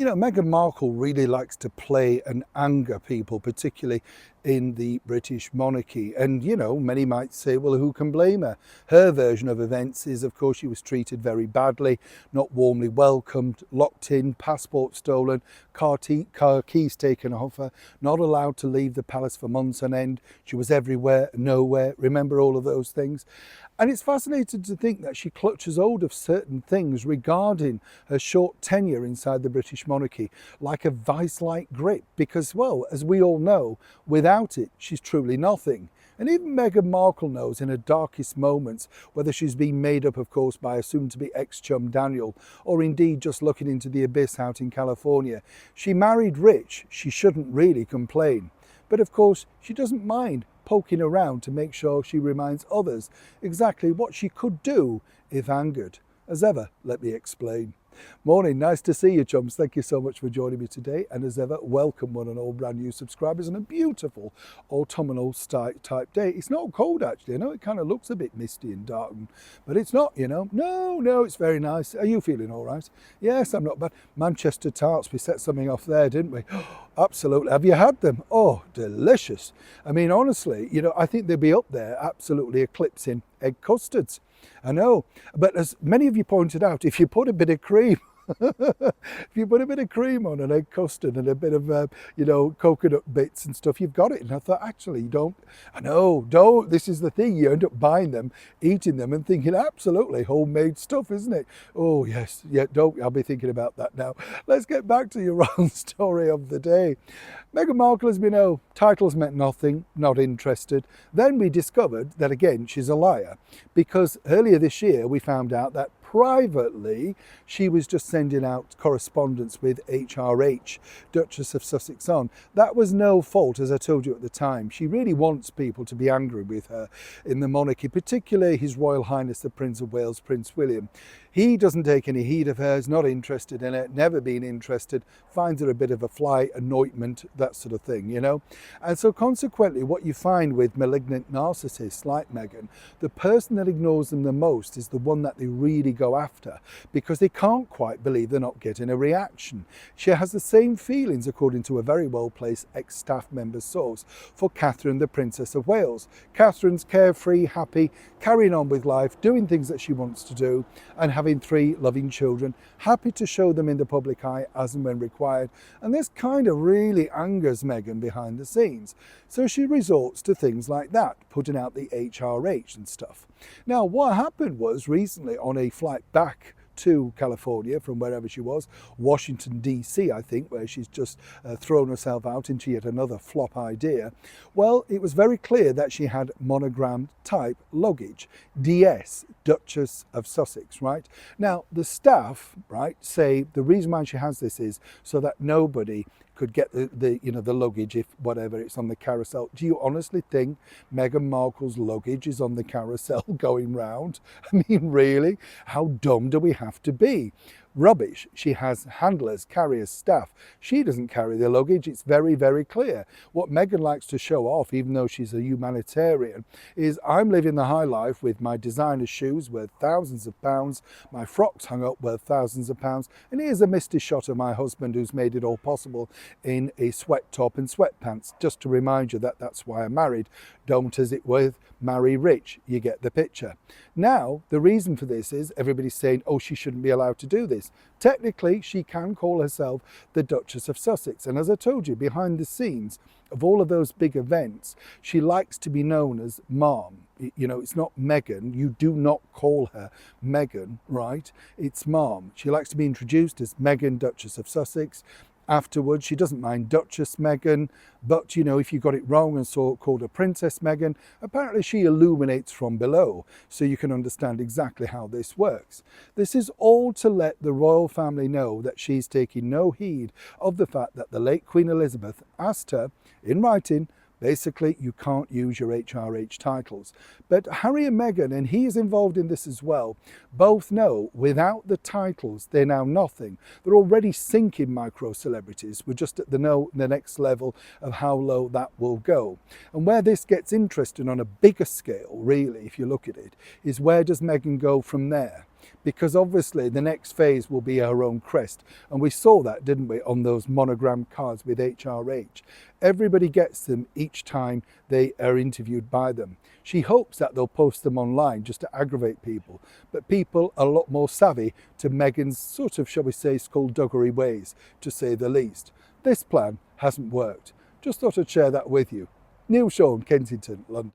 You know, Meghan Markle really likes to play and anger people, particularly in the British monarchy. And, you know, many might say, well, who can blame her? Her version of events is, of course, she was treated very badly, not warmly welcomed, locked in, passport stolen, car keys taken off her, not allowed to leave the palace for months on end. She was everywhere, nowhere. Remember all of those things? And it's fascinating to think that she clutches hold of certain things regarding her short tenure inside the British monarchy like a vice-like grip because, well, as we all know, without it, she's truly nothing. And even Meghan Markle knows in her darkest moments, whether she's been made up, of course, by a soon-to-be ex-chum Daniel, or indeed just looking into the abyss out in California. She married rich, she shouldn't really complain. But of course, she doesn't mind poking around to make sure she reminds others exactly what she could do if angered. As ever, let me explain. Morning, nice to see you, chums. Thank you so much for joining me today. And as ever, welcome one and all brand new subscribers on a beautiful autumnal type day. It's not cold actually. I know it kind of looks a bit misty and dark, but it's not, you know. No, it's very nice. Are you feeling all right? Yes, I'm not bad. Manchester tarts, we set something off there, didn't we? Absolutely. Have you had them? Oh, delicious. I mean, honestly, you know, I think they'd be up there absolutely eclipsing egg custards. I know, but as many of you pointed out, if you put a bit of cream, if you put a bit of cream on an egg custard and a bit of, you know, coconut bits and stuff, you've got it. And I thought, actually, don't. This is the thing. You end up buying them, eating them and thinking, absolutely, homemade stuff, isn't it? Oh, yes. Yeah, don't. I'll be thinking about that now. Let's get back to your own story of the day. Meghan Markle, as we know, titles meant nothing, not interested. Then we discovered that, again, she's a liar because earlier this year we found out that privately she was just sending out correspondence with HRH, Duchess of Sussex on. That was no fault, as I told you at the time. She really wants people to be angry with her in the monarchy, particularly His Royal Highness the Prince of Wales, Prince William. He doesn't take any heed of hers, not interested in it, never been interested, finds her a bit of a fly, anointment, that sort of thing, you know. And so consequently, what you find with malignant narcissists like Meghan, the person that ignores them the most is the one that they really go after because they can't quite believe they're not getting a reaction. She has the same feelings, according to a very well-placed ex-staff member source, for Catherine, the Princess of Wales. Catherine's carefree, happy, carrying on with life, doing things that she wants to do, and having 3 loving children, happy to show them in the public eye as and when required. And this kind of really angers Meghan behind the scenes. So she resorts to things like that, putting out the HRH and stuff. Now, what happened was recently on a flight back to California from wherever she was, Washington, DC, I think, where she's just thrown herself out into yet another flop idea. Well, it was very clear that she had monogrammed type luggage, DS, Duchess of Sussex, right? Now, the staff, right, say the reason why she has this is so that nobody could get the luggage if whatever it's on the carousel. Do you honestly think Meghan Markle's luggage is on the carousel going round? I mean, really? How dumb do we have to be? Rubbish. She has handlers, carriers, staff. She doesn't carry the luggage. It's very, very clear. What Meghan likes to show off, even though she's a humanitarian, is I'm living the high life with my designer shoes worth thousands of pounds, my frocks hung up worth thousands of pounds, and here's a misty shot of my husband who's made it all possible in a sweat top and sweatpants, just to remind you that that's why I'm married. Don't, as it were, marry rich. You get the picture. Now, the reason for this is everybody's saying, oh, she shouldn't be allowed to do this. Technically, she can call herself the Duchess of Sussex. And as I told you, behind the scenes of all of those big events, she likes to be known as Mom. You know, it's not Meghan. You do not call her Meghan, right? It's Mom. She likes to be introduced as Meghan, Duchess of Sussex. Afterwards, she doesn't mind Duchess Meghan, but, you know, if you got it wrong and called her Princess Meghan, apparently she illuminates from below, so you can understand exactly how this works. This is all to let the royal family know that she's taking no heed of the fact that the late Queen Elizabeth asked her, in writing, basically, you can't use your HRH titles. But Harry and Meghan, and he is involved in this as well, both know without the titles, they're now nothing. They're already sinking micro-celebrities. We're just at the next level of how low that will go. And where this gets interesting on a bigger scale, really, if you look at it, is where does Meghan go from there? because obviously the next phase will be her own crest. And we saw that, didn't we, on those monogram cards with HRH. Everybody gets them each time they are interviewed by them. She hopes that they'll post them online just to aggravate people, but people are a lot more savvy to Meghan's sort of, shall we say, skullduggery ways, to say the least. This plan hasn't worked. Just thought I'd share that with you. Neil Shawn, Kensington, London.